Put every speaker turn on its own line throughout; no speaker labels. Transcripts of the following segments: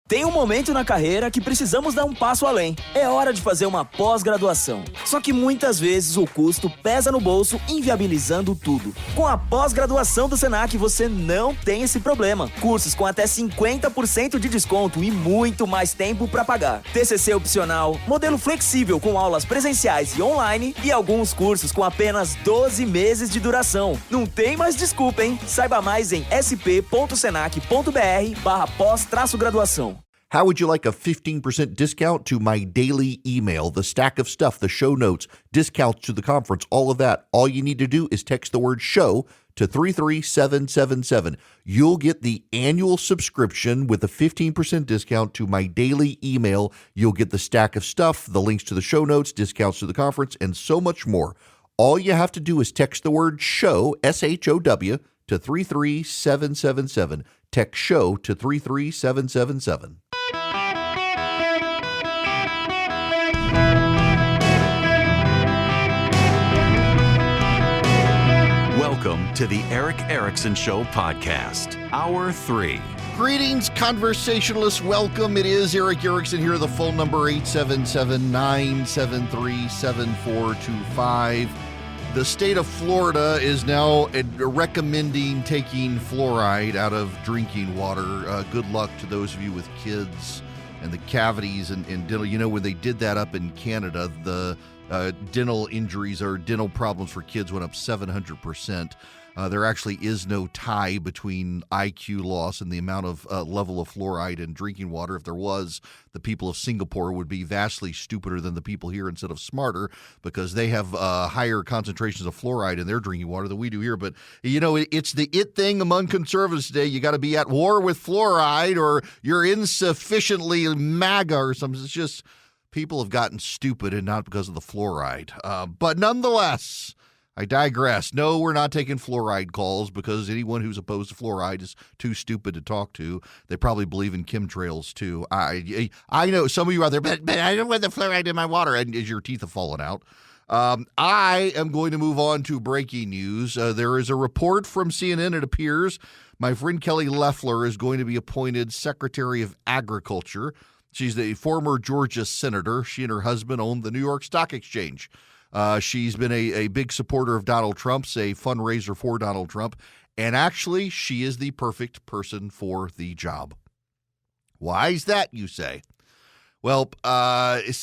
Tem um momento na carreira que precisamos dar um passo além. É hora de fazer uma pós-graduação. Só que muitas vezes o custo pesa no bolso, inviabilizando tudo. Com a pós-graduação do Senac, você não tem esse problema. Cursos com até 50% de desconto e muito mais tempo para pagar. TCC opcional, modelo flexível com aulas presenciais e online e alguns cursos com apenas 12 meses de duração. Não tem mais desculpa, hein? Saiba mais em sp.senac.br/pós-graduação.
How would you like a 15% discount to my daily email, the stack of stuff, the show notes, discounts to the conference, all of that? All you need to do is text the word show to 33777. You'll get the annual subscription with a 15% discount to my daily email. You'll get the stack of stuff, the links to the show notes, discounts to the conference, and so much more. All you have to do is text the word show, S-H-O-W, to 33777. Text show to 33777.
Welcome to the Eric Erickson Show podcast, Hour 3.
Greetings, conversationalists. Welcome. It is Eric Erickson here. The phone number 877-973-7425. The state of Florida is now recommending taking fluoride out of drinking water. Good luck to those of you with kids and the cavities and dental. You know, when they did that up in Canada, the dental injuries or dental problems for kids went up 700%. There actually is no tie between IQ loss and the amount of level of fluoride in drinking water. If there was, the people of Singapore would be vastly stupider than the people here instead of smarter, because they have higher concentrations of fluoride in their drinking water than we do here. But, you know, it's the thing among conservatives today. You got to be at war with fluoride or you're insufficiently MAGA or something. It's just people have gotten stupid, and not because of the fluoride. But nonetheless, I digress. No, we're not taking fluoride calls, because anyone who's opposed to fluoride is too stupid to talk to. They probably believe in chemtrails, too. I know some of you out there, but I don't want the fluoride in my water, and your teeth have fallen out. I am going to move on to breaking news. There is a report from CNN, it appears. My friend Kelly Loeffler is going to be appointed Secretary of Agriculture. She's the former Georgia senator. She and her husband own the New York Stock Exchange. She's been a big supporter of Donald Trump's, a fundraiser for Donald Trump, and actually she is the perfect person for the job. Why is that, you say? Well, pending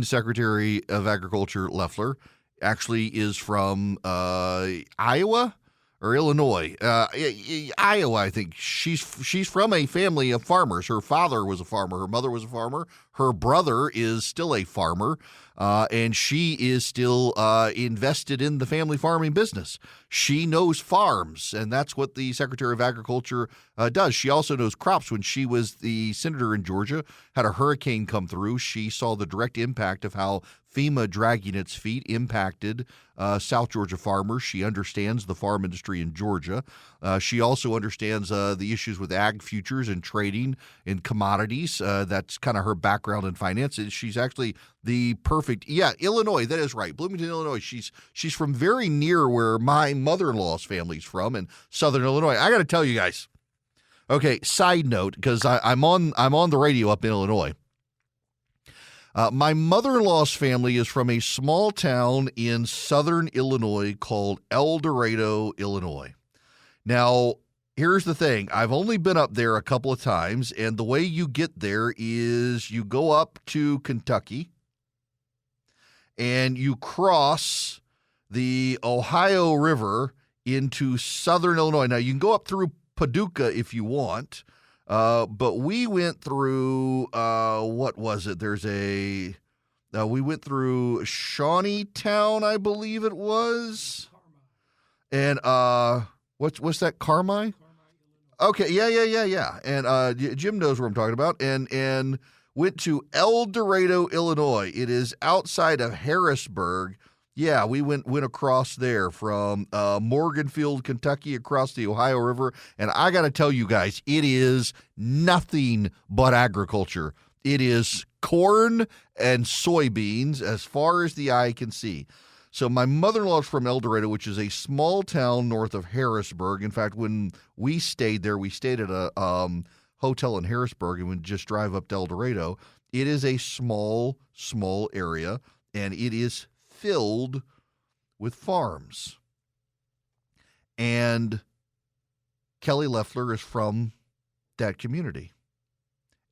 Secretary of Agriculture Loeffler actually is from Iowa or Illinois. Iowa, I think. She's from a family of farmers. Her father was a farmer. Her mother was a farmer. Her brother is still a farmer, and she is still invested in the family farming business. She knows farms, and that's what the Secretary of Agriculture does. She also knows crops. When she was the senator in Georgia, had a hurricane come through, she saw the direct impact of how FEMA dragging its feet impacted South Georgia farmers. She understands the farm industry in Georgia. She also understands the issues with ag futures and trading in commodities. That's kind of her background in finances. She's actually the perfect, Illinois, that is right, Bloomington, Illinois. She's from very near where my mother-in-law's family's from, in Southern Illinois. I got to tell you guys. Okay, side note, because I'm on the radio up in Illinois. My mother-in-law's family is from a small town in southern Illinois called El Dorado, Illinois. Now, here's the thing. I've only been up there a couple of times, and the way you get there is you go up to Kentucky, and you cross the Ohio River into southern Illinois. Now, you can go up through Paducah if you want. But we went through, what was it? We went through Shawneetown, I believe it was. And, what's that? Carmi? Okay. Yeah. And, Jim knows what I'm talking about. And went to El Dorado, Illinois. It is outside of Harrisburg. Yeah, we went across there from Morganfield, Kentucky, across the Ohio River. And I got to tell you guys, it is nothing but agriculture. It is corn and soybeans as far as the eye can see. So my mother-in-law is from El Dorado, which is a small town north of Harrisburg. In fact, when we stayed there, we stayed at a hotel in Harrisburg and would just drive up to El Dorado. It is a small area, and it is filled with farms. And Kelly Loeffler is from that community,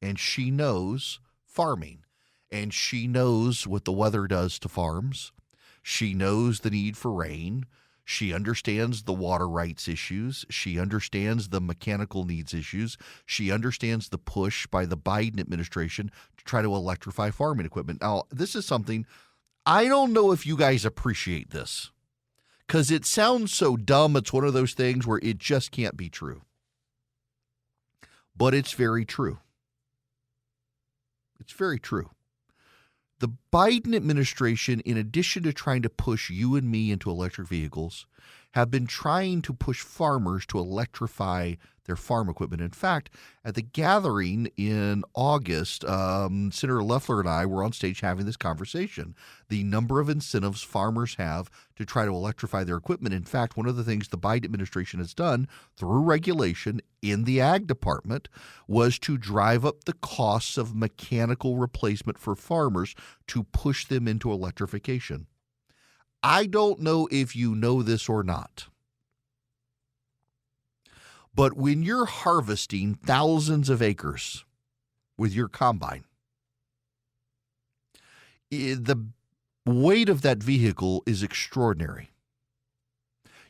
and she knows farming, and she knows what the weather does to farms. She knows the need for rain. She understands the water rights issues. She understands the mechanical needs issues. She understands the push by the Biden administration to try to electrify farming equipment. Now, this is something, I don't know if you guys appreciate this, because it sounds so dumb. It's one of those things where it just can't be true. But it's very true. It's very true. The Biden administration, in addition to trying to push you and me into electric vehicles, have been trying to push farmers to electrify their farm equipment. In fact, at the gathering in August, Senator Loeffler and I were on stage having this conversation. The number of incentives farmers have to try to electrify their equipment. In fact, one of the things the Biden administration has done through regulation in the ag department was to drive up the costs of mechanical replacement for farmers to push them into electrification. I don't know if you know this or not, but when you're harvesting thousands of acres with your combine, the weight of that vehicle is extraordinary.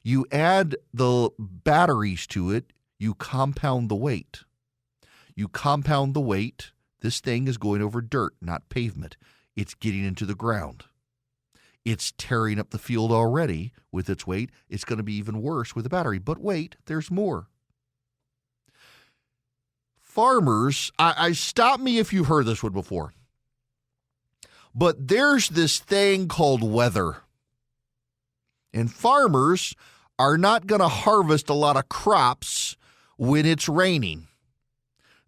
You add the batteries to it, you compound the weight. You compound the weight. This thing is going over dirt, not pavement. It's getting into the ground. It's tearing up the field already with its weight. It's going to be even worse with the battery. But wait, there's more. Farmers, stop me if you've heard this one before, but there's this thing called weather. And farmers are not going to harvest a lot of crops when it's raining.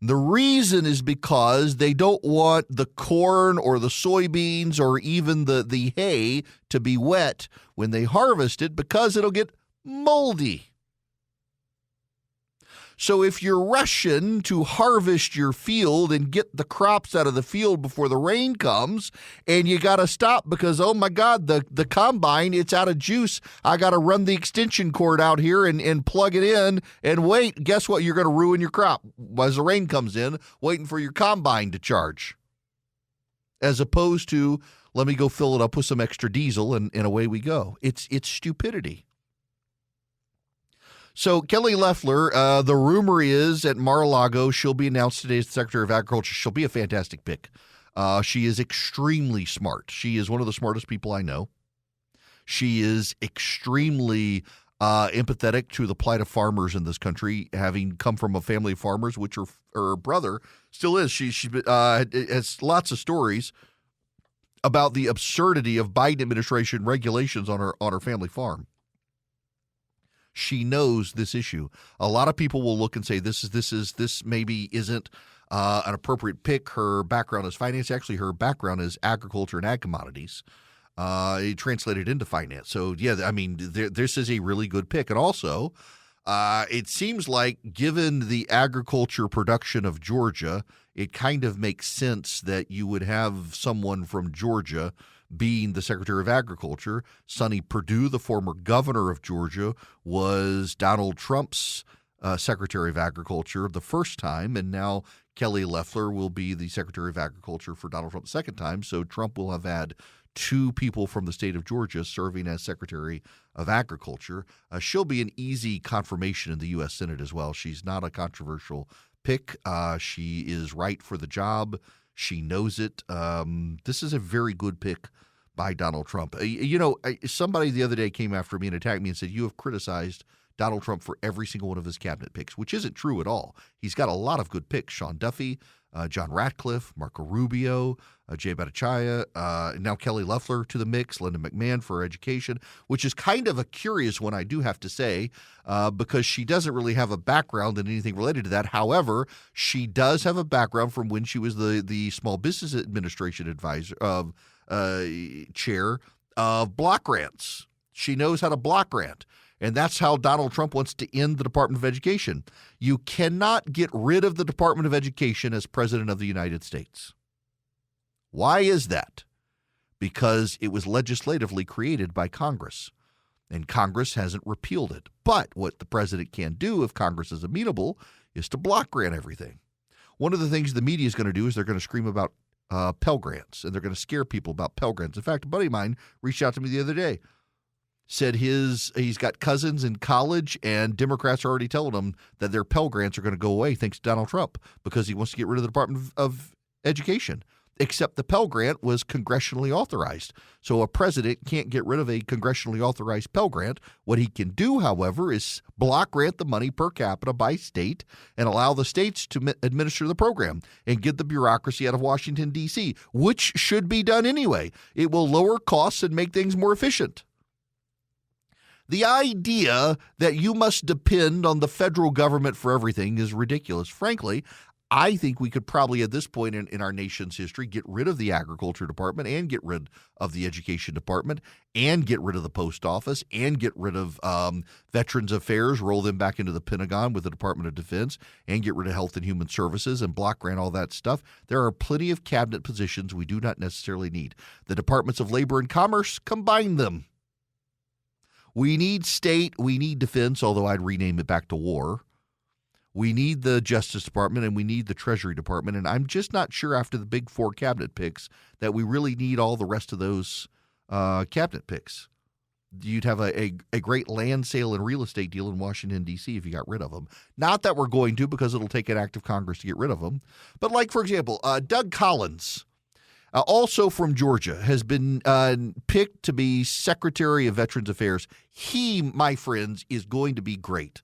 The reason is because they don't want the corn or the soybeans or even the hay to be wet when they harvest it, because it'll get moldy. So if you're rushing to harvest your field and get the crops out of the field before the rain comes, and you got to stop because, oh my God, the combine, it's out of juice. I got to run the extension cord out here and plug it in and wait. Guess what? You're going to ruin your crop as the rain comes in, waiting for your combine to charge. As opposed to, let me go fill it up with some extra diesel and away we go. It's stupidity. So Kelly Loeffler, the rumor is at Mar-a-Lago, she'll be announced today as the Secretary of Agriculture. She'll be a fantastic pick. She is extremely smart. She is one of the smartest people I know. She is extremely empathetic to the plight of farmers in this country, having come from a family of farmers, which her brother still is. She has lots of stories about the absurdity of Biden administration regulations on her family farm. She knows this issue. A lot of people will look and say this maybe isn't an appropriate pick. Her background is finance. Actually, her background is agriculture and ag commodities. It translated into finance. So yeah, I mean, this is a really good pick. And also, it seems like given the agriculture production of Georgia, it kind of makes sense that you would have someone from Georgia being the Secretary of Agriculture. Sonny Perdue, the former governor of Georgia, was Donald Trump's Secretary of Agriculture the first time, and now Kelly Loeffler will be the Secretary of Agriculture for Donald Trump the second time. So Trump will have had two people from the state of Georgia serving as Secretary of Agriculture. She'll be an easy confirmation in the U.S. Senate as well. She's not a controversial pick. She is right for the job. She knows it. This is a very good pick by Donald Trump. Somebody the other day came after me and attacked me and said, you have criticized Donald Trump for every single one of his cabinet picks, which isn't true at all. He's got a lot of good picks. Sean Duffy, John Ratcliffe, Marco Rubio, Jay Bhattacharya, now Kelly Loeffler to the mix, Linda McMahon for education, which is kind of a curious one, I do have to say, because she doesn't really have a background in anything related to that. However, she does have a background from when she was the Small Business Administration advisor chair of block grants. She knows how to block grant. And that's how Donald Trump wants to end the Department of Education. You cannot get rid of the Department of Education as President of the United States. Why is that? Because it was legislatively created by Congress, and Congress hasn't repealed it. But what the president can do, if Congress is amenable, is to block grant everything. One of the things the media is going to do is they're going to scream about Pell Grants, and they're going to scare people about Pell Grants. In fact, a buddy of mine reached out to me the other day, said he's got cousins in college, and Democrats are already telling him that their Pell Grants are going to go away thanks to Donald Trump because he wants to get rid of the Department of Education. Except the Pell Grant was congressionally authorized. So a president can't get rid of a congressionally authorized Pell Grant. What he can do, however, is block grant the money per capita by state and allow the states to administer the program and get the bureaucracy out of Washington, D.C., which should be done anyway. It will lower costs and make things more efficient. The idea that you must depend on the federal government for everything is ridiculous. Frankly, I think we could probably at this point in our nation's history get rid of the Agriculture Department and get rid of the Education Department and get rid of the Post Office and get rid of Veterans Affairs, roll them back into the Pentagon with the Department of Defense, and get rid of Health and Human Services and block grant all that stuff. There are plenty of cabinet positions we do not necessarily need. The Departments of Labor and Commerce, combine them. We need state, we need defense, although I'd rename it back to war. We need the Justice Department and we need the Treasury Department, and I'm just not sure after the big four cabinet picks that we really need all the rest of those cabinet picks. You'd have a great land sale and real estate deal in Washington, D.C. if you got rid of them. Not that we're going to, because it'll take an act of Congress to get rid of them. But like, for example, Doug Collins, also from Georgia, has been picked to be Secretary of Veterans Affairs. He, my friends, is going to be great.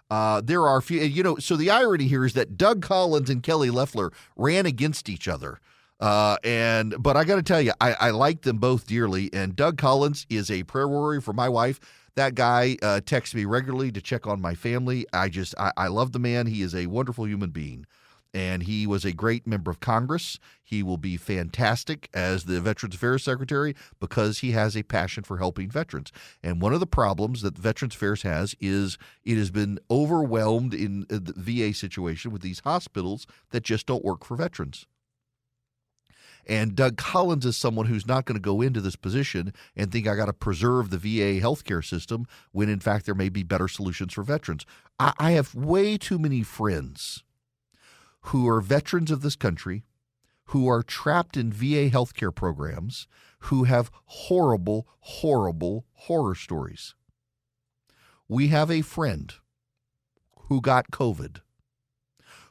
There are a few, so the irony here is that Doug Collins and Kelly Loeffler ran against each other. But I got to tell you, I like them both dearly. And Doug Collins is a prayer warrior for my wife. That guy texts me regularly to check on my family. I love the man. He is a wonderful human being. And he was a great member of Congress. He will be fantastic as the Veterans Affairs Secretary because he has a passion for helping veterans. And one of the problems that Veterans Affairs has is it has been overwhelmed in the VA situation with these hospitals that just don't work for veterans. And Doug Collins is someone who's not going to go into this position and think I got to preserve the VA healthcare system when, in fact, there may be better solutions for veterans. I have way too many friends who are veterans of this country, who are trapped in VA healthcare programs, who have horrible, horrible horror stories. We have a friend who got COVID,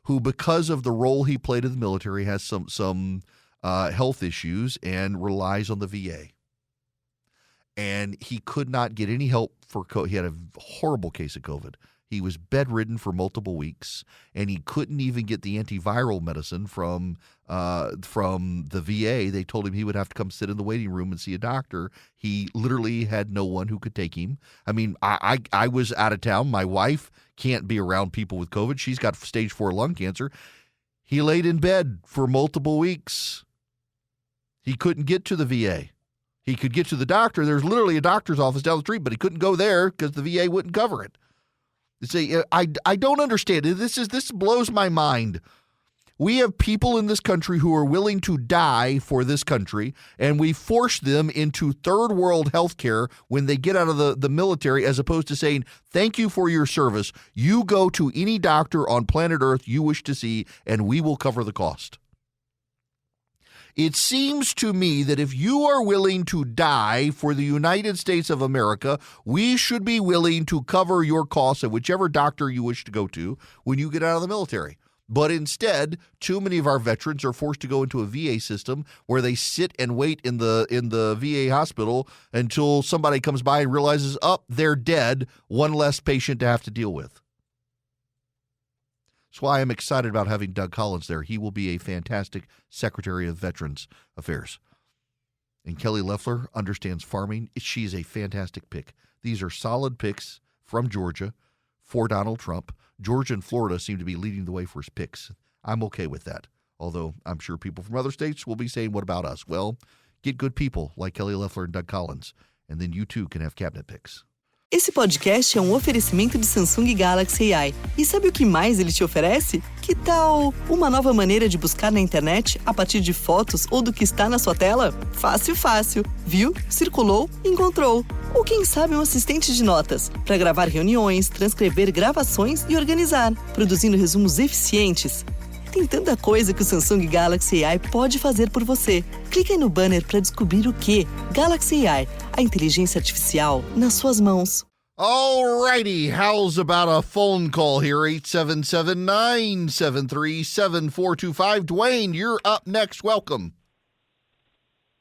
who, because of the role he played in the military, has some health issues and relies on the VA. And he could not get any help for COVID. He had a horrible case of COVID. He was bedridden for multiple weeks, and he couldn't even get the antiviral medicine from the VA. They told him he would have to come sit in the waiting room and see a doctor. He literally had no one who could take him. I mean, I was out of town. My wife can't be around people with COVID. She's got stage 4 lung cancer. He laid in bed for multiple weeks. He couldn't get to the VA. He could get to the doctor. There's literally a doctor's office down the street, but he couldn't go there because the VA wouldn't cover it. See, I don't understand it. This blows my mind. We have people in this country who are willing to die for this country, and we force them into third world health care when they get out of the military, as opposed to saying, thank you for your service. You go to any doctor on planet Earth you wish to see, and we will cover the cost. It seems to me that if you are willing to die for the United States of America, we should be willing to cover your costs at whichever doctor you wish to go to when you get out of the military. But instead, too many of our veterans are forced to go into a VA system where they sit and wait in the VA hospital until somebody comes by and realizes, they're dead, one less patient to have to deal with. That's why I'm excited about having Doug Collins there. He will be a fantastic Secretary of Veterans Affairs. And Kelly Loeffler understands farming. She's a fantastic pick. These are solid picks from Georgia for Donald Trump. Georgia and Florida seem to be leading the way for his picks. I'm okay with that, although I'm sure people from other states will be saying, what about us? Well, get good people like Kelly Loeffler and Doug Collins, and then you too can have cabinet picks.
Esse podcast é um oferecimento de Samsung Galaxy AI. E sabe o que mais ele te oferece? Que tal uma nova maneira de buscar na internet a partir de fotos ou do que está na sua tela? Fácil, fácil. Viu? Circulou? Encontrou. Ou quem sabe um assistente de notas para gravar reuniões, transcrever gravações e organizar, produzindo resumos eficientes. Tem tanta coisa que o Samsung Galaxy AI pode fazer por você. Clique aí no banner para descobrir o que. Galaxy AI, a inteligência artificial nas suas mãos.
Alrighty, how's about a phone call here? 877-973-7425. Dwayne, you're up next. Welcome.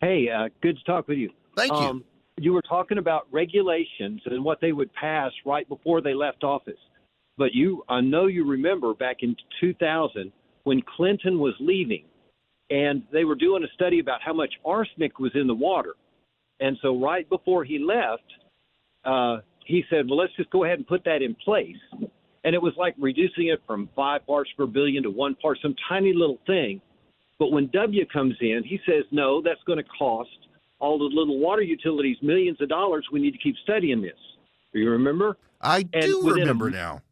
Hey, good to talk with you.
Thank you.
You were talking about regulations and what they would pass right before they left office. But I know you remember back in 2000 when Clinton was leaving, and they were doing a study about how much arsenic was in the water. And so right before he left, he said, well, let's just go ahead and put that in place. And it was like reducing it from 5 parts per billion to 1 part, some tiny little thing. But when W comes in, he says, no, that's going to cost all the little water utilities millions of dollars. We need to keep studying this. Do you remember?
I do remember now.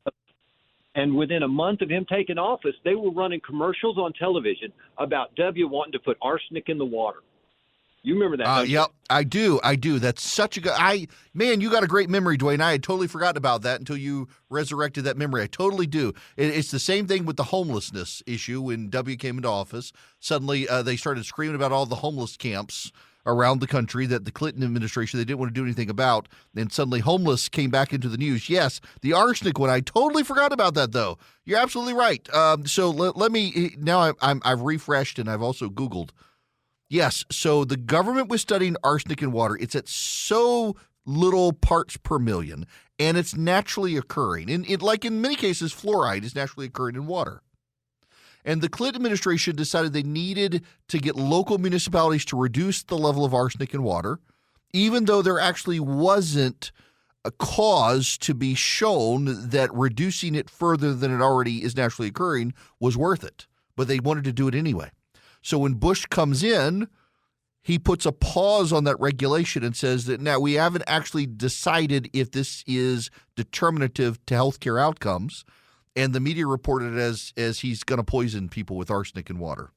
And within a month of him taking office, they were running commercials on television about W wanting to put arsenic in the water. You remember that?
Yep, I do. That's such a good. Man, you got a great memory, Dwayne. I had totally forgotten about that until you resurrected that memory. I totally do. It's the same thing with the homelessness issue. When W came into office, suddenly they started screaming about all the homeless camps around the country that the Clinton administration, they didn't want to do anything about. And suddenly homeless came back into the news. Yes, the arsenic one. I totally forgot about that, though. You're absolutely right. So let me, now I've refreshed and I've also Googled. Yes, so the government was studying arsenic in water. It's at so little parts per million, and it's naturally occurring. Like in many cases, fluoride is naturally occurring in water. And the Clinton administration decided they needed to get local municipalities to reduce the level of arsenic in water, even though there actually wasn't a cause to be shown that reducing it further than it already is naturally occurring was worth it. But they wanted to do it anyway. So when Bush comes in, he puts a pause on that regulation and says that now we haven't actually decided if this is determinative to healthcare outcomes. And the media reported it as he's going to poison people with arsenic in water.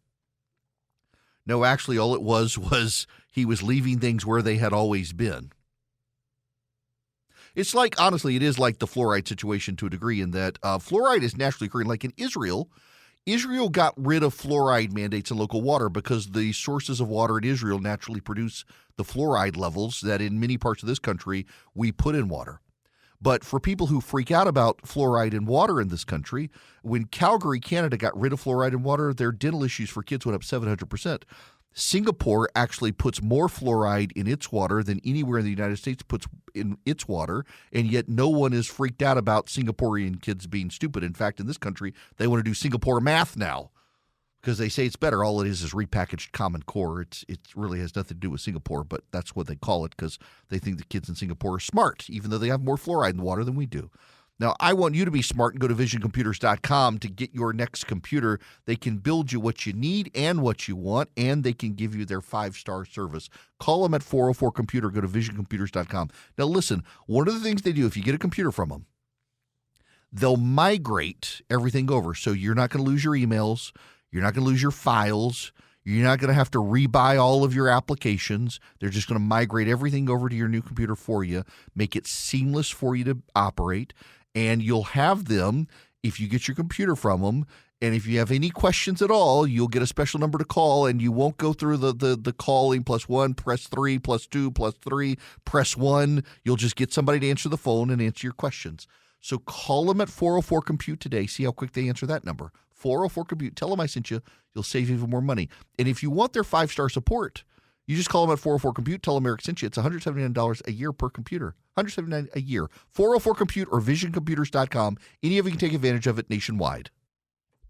No, actually, all it was he was leaving things where they had always been. It's like, honestly, it is like the fluoride situation to a degree in that fluoride is naturally occurring. Like in Israel got rid of fluoride mandates in local water because the sources of water in Israel naturally produce the fluoride levels that in many parts of this country we put in water. But for people who freak out about fluoride in water in this country, when Calgary, Canada got rid of fluoride in water, their dental issues for kids went up 700%. Singapore actually puts more fluoride in its water than anywhere in the United States puts in its water, and yet no one is freaked out about Singaporean kids being stupid. In fact, in this country, they want to do Singapore math now because they say it's better. All it is repackaged Common Core. It really has nothing to do with Singapore, but that's what they call it because they think the kids in Singapore are smart, even though they have more fluoride in the water than we do. Now, I want you to be smart and go to visioncomputers.com to get your next computer. They can build you what you need and what you want, and they can give you their 5-star service. Call them at 404-COMPUTER. Go to visioncomputers.com. Now, listen, one of the things they do, if you get a computer from them, they'll migrate everything over. So you're not going to lose your emails. You're not going to lose your files. You're not going to have to rebuy all of your applications. They're just going to migrate everything over to your new computer for you, make it seamless for you to operate. And you'll have them, if you get your computer from them, and if you have any questions at all, you'll get a special number to call, and you won't go through the calling +1, press 3, +2, +3, press 1. You'll just get somebody to answer the phone and answer your questions. So call them at 404-COMPUTE today. See how quick they answer that number. 404-COMPUTE. Tell them I sent you. You'll save even more money. And if you want their 5-star support, you just call them at 404-COMPUTE. Tell them Eric sent you. It's $179 a year per computer. $179 a year. 404-COMPUTE or visioncomputers.com. Any of you can take advantage of it nationwide.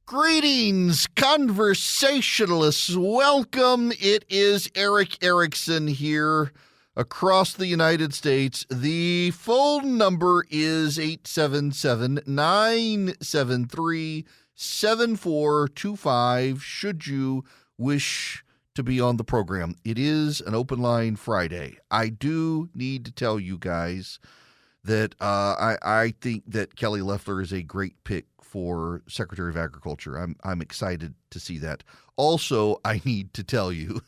Greetings, conversationalists. Welcome. It is Eric Erickson here across the United States. The phone number is 877-973-7425 should you wish to be on the program. It is an open line Friday. I do need to tell you guys that I think that Kelly Loeffler is a great pick for Secretary of Agriculture. I'm excited to see that. Also, I need to tell you,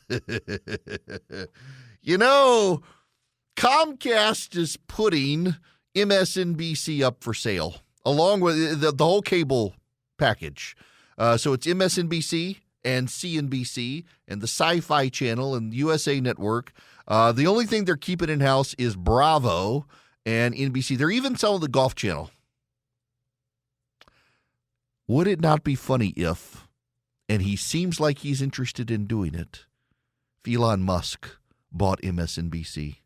Comcast is putting MSNBC up for sale, along with the whole cable package. So it's MSNBC and CNBC and the Sci-Fi Channel and USA Network. The only thing they're keeping in-house is Bravo and NBC. They're even selling the Golf Channel. Would it not be funny if, and he seems like he's interested in doing it, if Elon Musk bought MSNBC?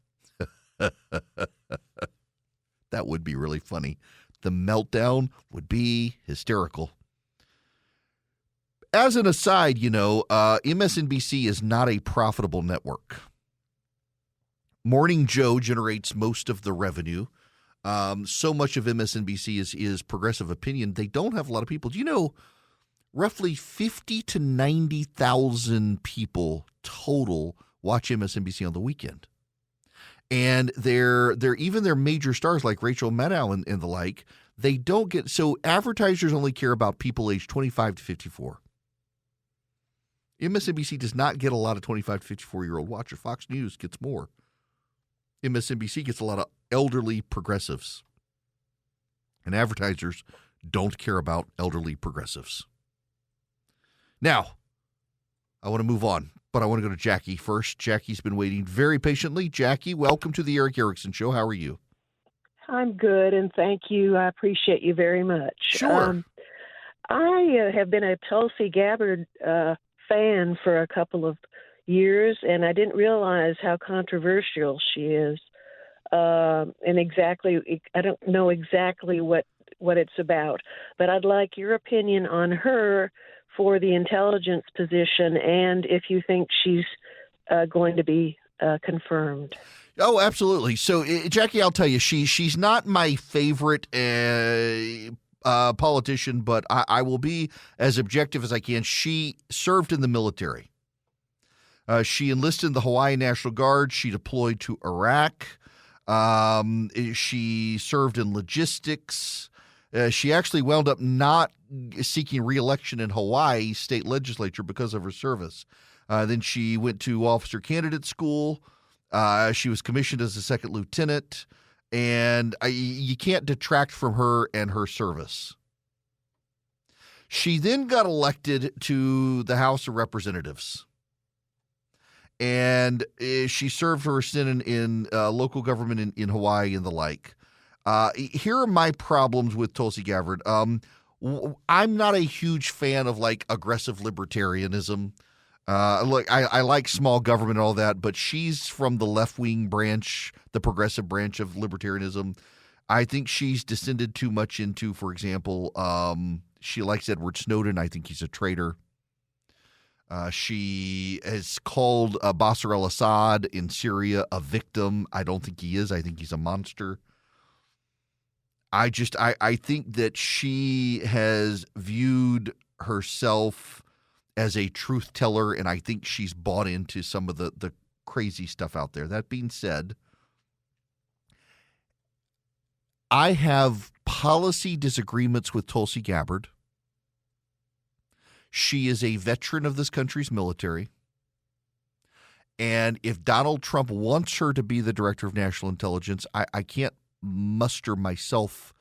That would be really funny. The meltdown would be hysterical. As an aside, MSNBC is not a profitable network. Morning Joe generates most of the revenue. So much of MSNBC is progressive opinion. They don't have a lot of people. Do you know roughly 50 to 90,000 people total watch MSNBC on the weekend? And they're even their major stars like Rachel Maddow and the like, they don't get – so advertisers only care about people aged 25 to 54. MSNBC does not get a lot of 25 to 54-year-old watchers. Fox News gets more. MSNBC gets a lot of elderly progressives. And advertisers don't care about elderly progressives. Now, I want to move on, but I want to go to Jackie first. Jackie's been waiting very patiently. Jackie, welcome to the Eric Erickson Show. How are you?
I'm good, and thank you. I appreciate you very much.
Sure.
I have been a Tulsi Gabbard fan for a couple of years, and I didn't realize how controversial she is. And exactly, I don't know exactly what it's about, but I'd like your opinion on her for the intelligence position, and if you think she's going to be confirmed.
Oh, absolutely. So, Jackie, I'll tell you, she's not my favorite politician, but I will be as objective as I can. She served in the military. She enlisted in the Hawaii National Guard. She deployed to Iraq. She served in logistics. She actually wound up not seeking re-election in Hawaii state legislature because of her service. Then she went to officer candidate school. She was commissioned as a second lieutenant. And you can't detract from her and her service. She then got elected to the House of Representatives. And she served her stint in local government in Hawaii and the like. Here are my problems with Tulsi Gabbard. I'm not a huge fan of aggressive libertarianism. Look, I like small government and all that, but she's from the left-wing branch, the progressive branch of libertarianism. I think she's descended too much into, for example, she likes Edward Snowden. I think he's a traitor. She has called Bashar al-Assad in Syria a victim. I don't think he is. I think he's a monster. I think that she has viewed herself as a truth teller, and I think she's bought into some of the crazy stuff out there. That being said, I have policy disagreements with Tulsi Gabbard. She is a veteran of this country's military. And if Donald Trump wants her to be the director of national intelligence, I can't muster myself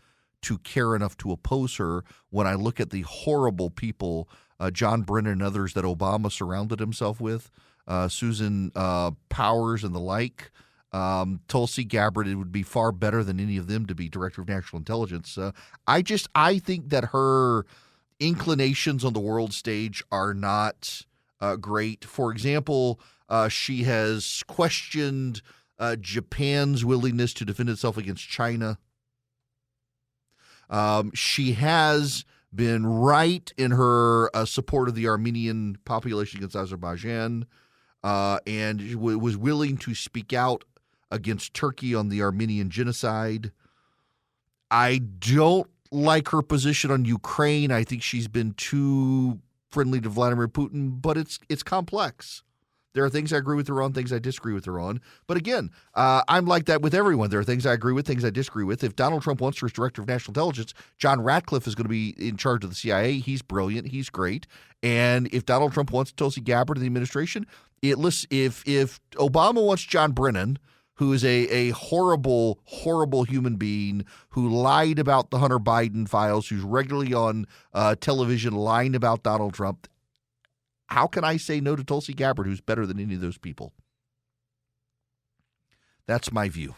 to care enough to oppose her when I look at the horrible people, John Brennan and others that Obama surrounded himself with, Susan Powers and the like. Tulsi Gabbard, it would be far better than any of them to be director of national intelligence. I think that her inclinations on the world stage are not great. For example, she has questioned Japan's willingness to defend itself against China. She has been right in her support of the Armenian population against Azerbaijan, and was willing to speak out against Turkey on the Armenian genocide. I don't like her position on Ukraine. I think she's been too friendly to Vladimir Putin, but it's complex. There are things I agree with her on, things I disagree with her on. But again, I'm like that with everyone. There are things I agree with, things I disagree with. If Donald Trump wants for his director of national intelligence, John Ratcliffe is going to be in charge of the CIA. He's brilliant. He's great. And if Donald Trump wants Tulsi Gabbard in the administration, if Obama wants John Brennan, who is a horrible, horrible human being who lied about the Hunter Biden files, who's regularly on television lying about Donald Trump, how can I say no to Tulsi Gabbard, who's better than any of those people? That's my view.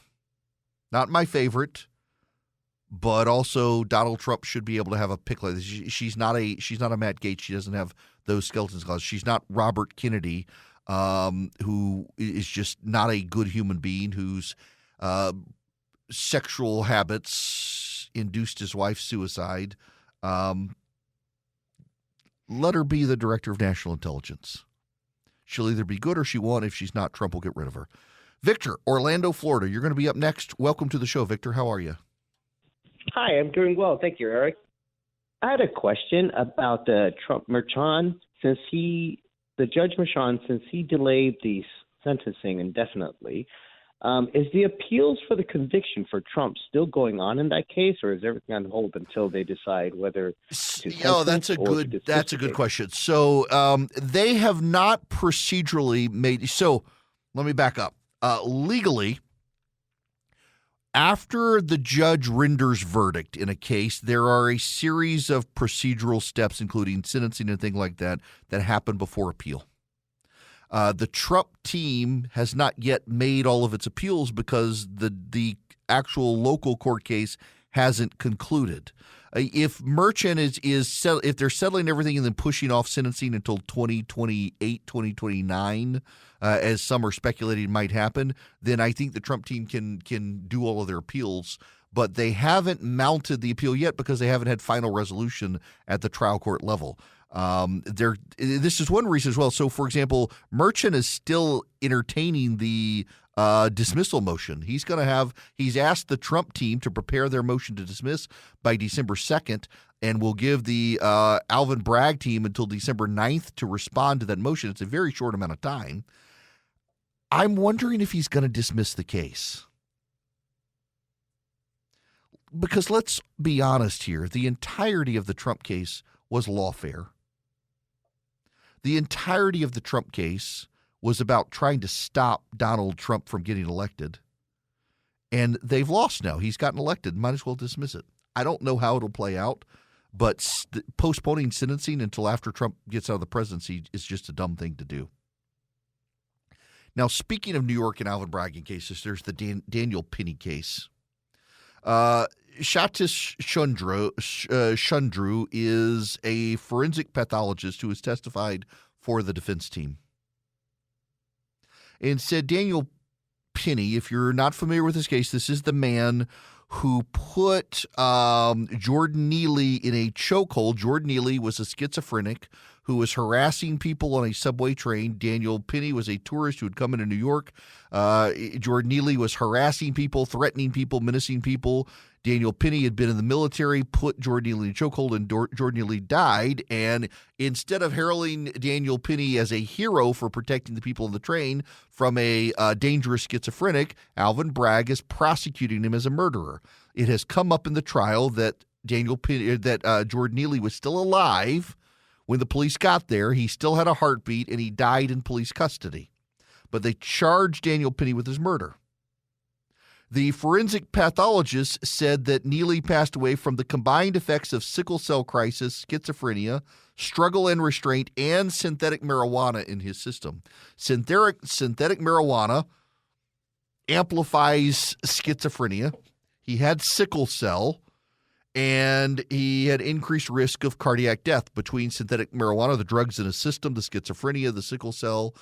Not my favorite, but also Donald Trump should be able to have a pick like this. She's not a Matt Gaetz. She doesn't have those skeletons. She's not Robert Kennedy, who is just not a good human being, whose sexual habits induced his wife's suicide. Let her be the director of national intelligence. She'll either be good or she won't. If she's not, Trump will get rid of her. Victor, Orlando, Florida, you're going to be up next. Welcome to the show, Victor. How are you?
Hi, I'm doing well. Thank you, Eric. I had a question about Trump Merchan. Since Judge Merchan, since he delayed the sentencing indefinitely, is the appeals for the conviction for Trump still going on in that case, or is everything on hold until they decide whether to
that's a good question. So they have not procedurally made. So let me back up. Legally, after the judge renders verdict in a case, there are a series of procedural steps, including sentencing and things like that, that happen before appeal. The Trump team has not yet made all of its appeals because the actual local court case hasn't concluded. If Merchan if they're settling everything and then pushing off sentencing until 2028, 2029, as some are speculating might happen, then I think the Trump team can do all of their appeals. But they haven't mounted the appeal yet because they haven't had final resolution at the trial court level. This is one reason as well. So, for example, Merchan is still entertaining the dismissal motion. He's asked the Trump team to prepare their motion to dismiss by December 2nd, and will give the Alvin Bragg team until December 9th to respond to that motion. It's a very short amount of time. I'm wondering if he's going to dismiss the case. Because let's be honest here, the entirety of the Trump case was lawfare. The entirety of the Trump case was about trying to stop Donald Trump from getting elected. And they've lost now. He's gotten elected. Might as well dismiss it. I don't know how it'll play out, but postponing sentencing until after Trump gets out of the presidency is just a dumb thing to do. Now, speaking of New York and Alvin Bragg cases, there's the Daniel Penny case. Satish Chandru is a forensic pathologist who has testified for the defense team. And said Daniel Penny, if you're not familiar with this case, this is the man who put Jordan Neely in a chokehold. Jordan Neely was a schizophrenic who was harassing people on a subway train. Daniel Penny was a tourist who had come into New York. Jordan Neely was harassing people, threatening people, menacing people. Daniel Penny had been in the military, put Jordan Neely in a chokehold, and Jordan Neely died. And instead of heralding Daniel Penny as a hero for protecting the people on the train from a dangerous schizophrenic, Alvin Bragg is prosecuting him as a murderer. It has come up in the trial that Jordan Neely was still alive when the police got there. He still had a heartbeat, and he died in police custody. But they charged Daniel Penny with his murder. The forensic pathologist said that Neely passed away from the combined effects of sickle cell crisis, schizophrenia, struggle and restraint, and synthetic marijuana in his system. Synthetic marijuana amplifies schizophrenia. He had sickle cell, and he had increased risk of cardiac death between synthetic marijuana, the drugs in his system, the schizophrenia, the sickle cell.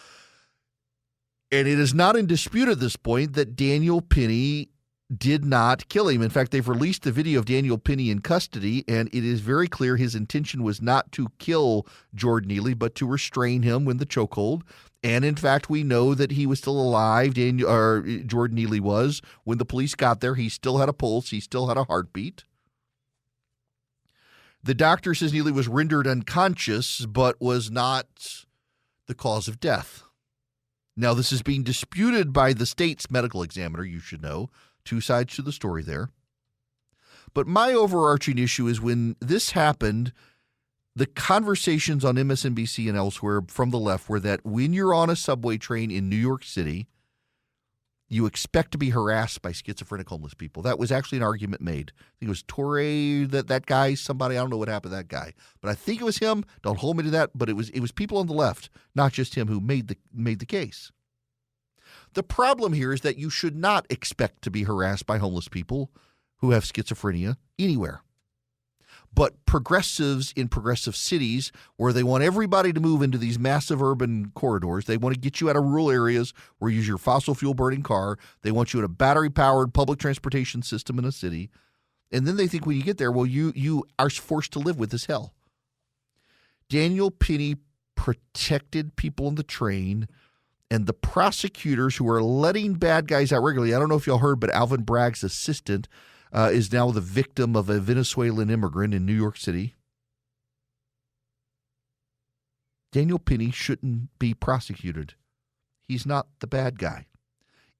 And it is not in dispute at this point that Daniel Penny did not kill him. In fact, they've released the video of Daniel Penny in custody, and it is very clear his intention was not to kill Jordan Neely, but to restrain him when the chokehold. And in fact, we know that he was still alive, Jordan Neely was. When the police got there, he still had a pulse, he still had a heartbeat. The doctor says Neely was rendered unconscious, but was not the cause of death. Now, this is being disputed by the state's medical examiner, you should know. Two sides to the story there. But my overarching issue is when this happened, the conversations on MSNBC and elsewhere from the left were that when you're on a subway train in New York City, you expect to be harassed by schizophrenic homeless people. That was actually an argument made. I think it was Torre, that guy, somebody, I don't know what happened to that guy. But I think it was him. Don't hold me to that. But it was people on the left, not just him, who made the case. The problem here is that you should not expect to be harassed by homeless people who have schizophrenia anywhere. But progressives in progressive cities, where they want everybody to move into these massive urban corridors, they want to get you out of rural areas where you use your fossil fuel burning car. They want you in a battery-powered public transportation system in a city. And then they think when you get there, well, you are forced to live with this hell. Daniel Penny protected people on the train, and the prosecutors who are letting bad guys out regularly, I don't know if y'all heard, but Alvin Bragg's assistant is now the victim of a Venezuelan immigrant in New York City. Daniel Penny shouldn't be prosecuted. He's not the bad guy.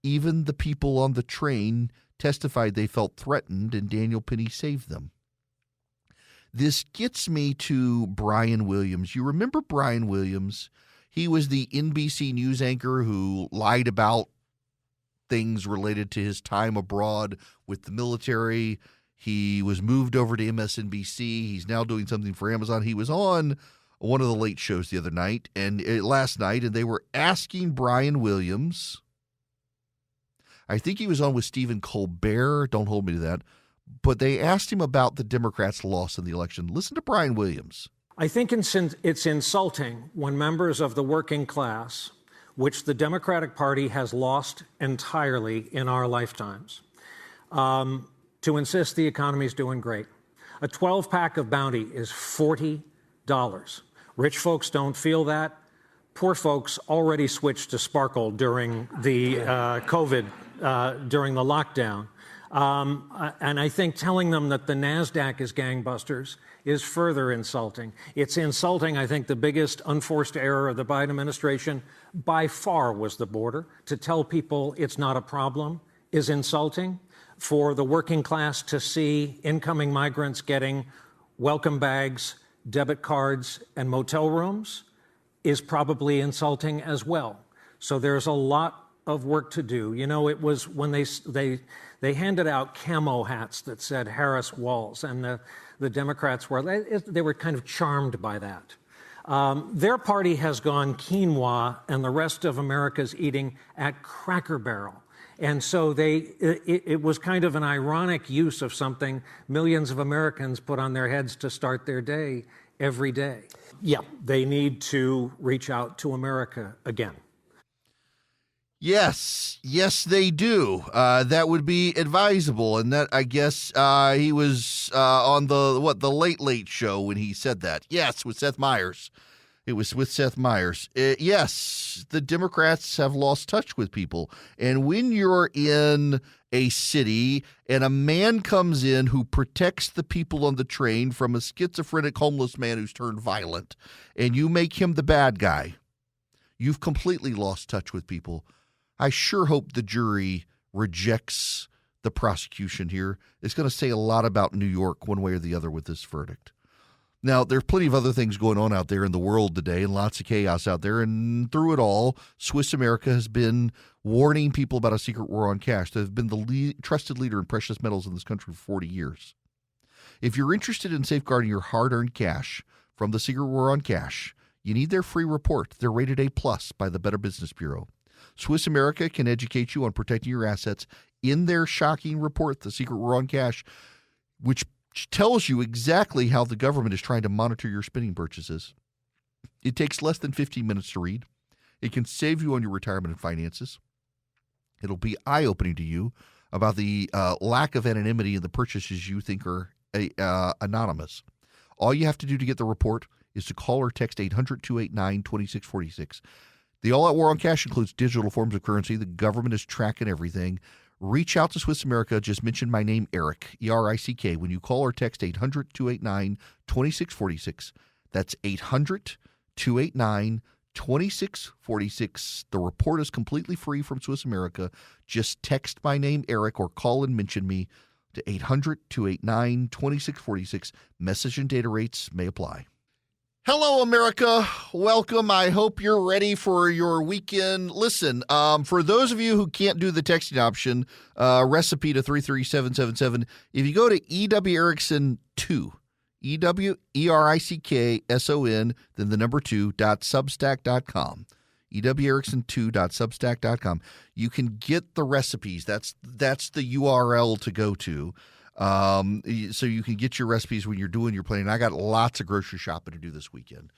Even the people on the train testified they felt threatened, and Daniel Penny saved them. This gets me to Brian Williams. You remember Brian Williams? He was the NBC News anchor who lied about things related to his time abroad with the military. He was moved over to MSNBC. He's now doing something for Amazon. He was on one of the late shows the other night and last night, and they were asking Brian Williams. I think he was on with Stephen Colbert. Don't hold me to that. But they asked him about the Democrats' loss in the election. Listen to Brian Williams.
I think it's insulting when members of the working class, which the Democratic Party has lost entirely in our lifetimes, to insist the economy is doing great. A 12-pack of Bounty is $40. Rich folks don't feel that. Poor folks already switched to Sparkle during the COVID, during the lockdown. And I think telling them that the NASDAQ is gangbusters is further insulting. It's insulting. I think the biggest unforced error of the Biden administration by far was the border. To tell people it's not a problem is insulting. For the working class to see incoming migrants getting welcome bags, debit cards, and motel rooms is probably insulting as well. So there's a lot of work to do. You know, it was when they handed out camo hats that said Harris Walls, and the Democrats they were kind of charmed by that. Their party has gone quinoa, and the rest of America's eating at Cracker Barrel. And so it was kind of an ironic use of something millions of Americans put on their heads to start their day every day. Yeah, they need to reach out to America again.
Yes, they do. That would be advisable, and that, I guess, he was on the Late Show when he said that. Yes, with Seth Meyers. It was with Seth Meyers. Yes, the Democrats have lost touch with people, and when you're in a city and a man comes in who protects the people on the train from a schizophrenic homeless man who's turned violent, and you make him the bad guy, you've completely lost touch with people. I sure hope the jury rejects the prosecution here. It's going to say a lot about New York one way or the other with this verdict. Now, there's plenty of other things going on out there in the world today and lots of chaos out there. And through it all, Swiss America has been warning people about a secret war on cash. They've been the trusted leader in precious metals in this country for 40 years. If you're interested in safeguarding your hard-earned cash from the secret war on cash, you need their free report. They're rated A+ by the Better Business Bureau. Swiss America can educate you on protecting your assets in their shocking report, The Secret War on Cash, which tells you exactly how the government is trying to monitor your spending purchases. It takes less than 15 minutes to read. It can save you on your retirement and finances. It'll be eye-opening to you about the lack of anonymity in the purchases you think are anonymous. All you have to do to get the report is to call or text 800-289-2646. The All Out War on Cash includes digital forms of currency. The government is tracking everything. Reach out to Swiss America. Just mention my name, Eric, E-R-I-C-K, when you call or text 800-289-2646. That's 800-289-2646. 2646. The report is completely free from Swiss America. Just text my name, Eric, or call and mention me to 800-289-2646. Message and data rates may apply. Hello, America. Welcome. I hope you're ready for your weekend. Listen, for those of you who can't do the texting option, recipe to 33777, if you go to EW Erickson 2, EWERICKSON, then the number 2.substack.com. EWErickson2.substack.com. You can get the recipes. That's the URL to go to. So you can get your recipes when you're doing your planning. I got lots of grocery shopping to do this weekend.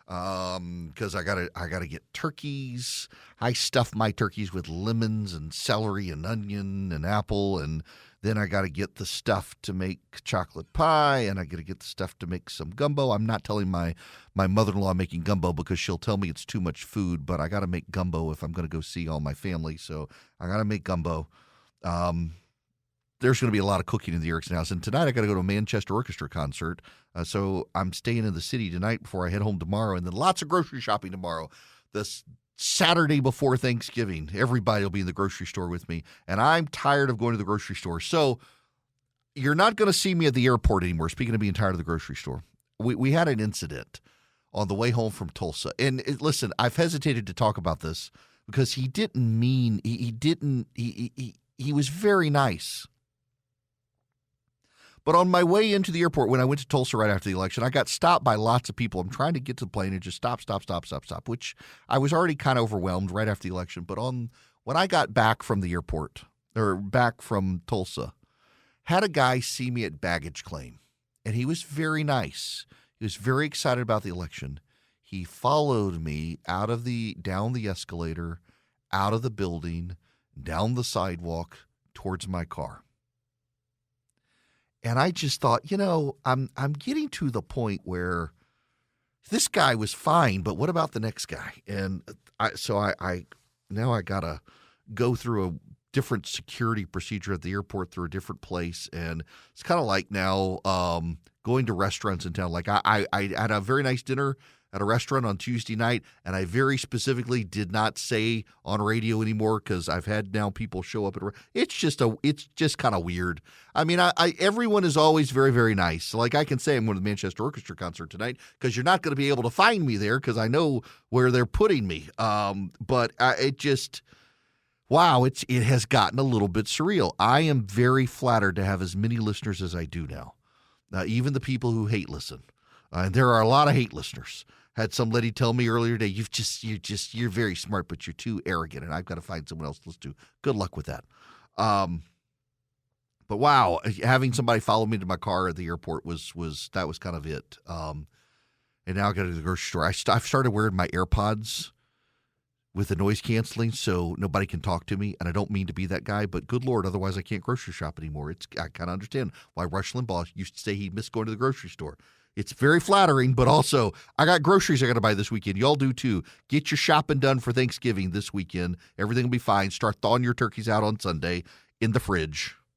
Because I gotta get turkeys. I stuff my turkeys with lemons and celery and onion and apple, and then I gotta get the stuff to make chocolate pie, and I gotta get the stuff to make some gumbo. I'm not telling my mother-in-law I'm making gumbo because she'll tell me it's too much food, but I gotta make gumbo if I'm gonna go see all my family, so I gotta make gumbo. There's going to be a lot of cooking in the Erickson house. And tonight I got to go to a Manchester Orchestra concert. So I'm staying in the city tonight before I head home tomorrow. And then lots of grocery shopping tomorrow. This Saturday before Thanksgiving, everybody will be in the grocery store with me. And I'm tired of going to the grocery store. So you're not going to see me at the airport anymore, speaking of being tired of the grocery store. We had an incident on the way home from Tulsa. And listen, I've hesitated to talk about this because he didn't mean, he was very nice. But on my way into the airport, when I went to Tulsa right after the election, I got stopped by lots of people. I'm trying to get to the plane and just stop, which I was already kind of overwhelmed right after the election. But when I got back from the airport, or back from Tulsa, had a guy see me at baggage claim. And he was very nice. He was very excited about the election. He followed me down the escalator, out of the building, down the sidewalk, towards my car. And I just thought, I'm getting to the point where this guy was fine, but what about the next guy? And I now I gotta go through a different security procedure at the airport through a different place, and it's kind of like now going to restaurants in town. Like I had a very nice dinner at a restaurant on Tuesday night, and I very specifically did not say on radio anymore because I've had now people show up it's just kind of weird. I mean, everyone is always very, very nice. Like I can say I'm going to the Manchester Orchestra concert tonight because you're not going to be able to find me there because I know where they're putting me. But it has gotten a little bit surreal. I am very flattered to have as many listeners as I do now. Even the people who hate listen. And there are a lot of hate listeners. Had some lady tell me earlier today, you're very smart, but you're too arrogant, and I've got to find someone else to listen to. Good luck with that. But wow, having somebody follow me to my car at the airport was kind of it. And now I got to the grocery store. I've started wearing my AirPods with the noise canceling so nobody can talk to me, and I don't mean to be that guy, but good Lord, otherwise I can't grocery shop anymore. I kind of understand why Rush Limbaugh used to say he missed going to the grocery store. It's very flattering, but also I got groceries I got to buy this weekend. Y'all do too. Get your shopping done for Thanksgiving this weekend. Everything will be fine. Start thawing your turkeys out on Sunday in the fridge.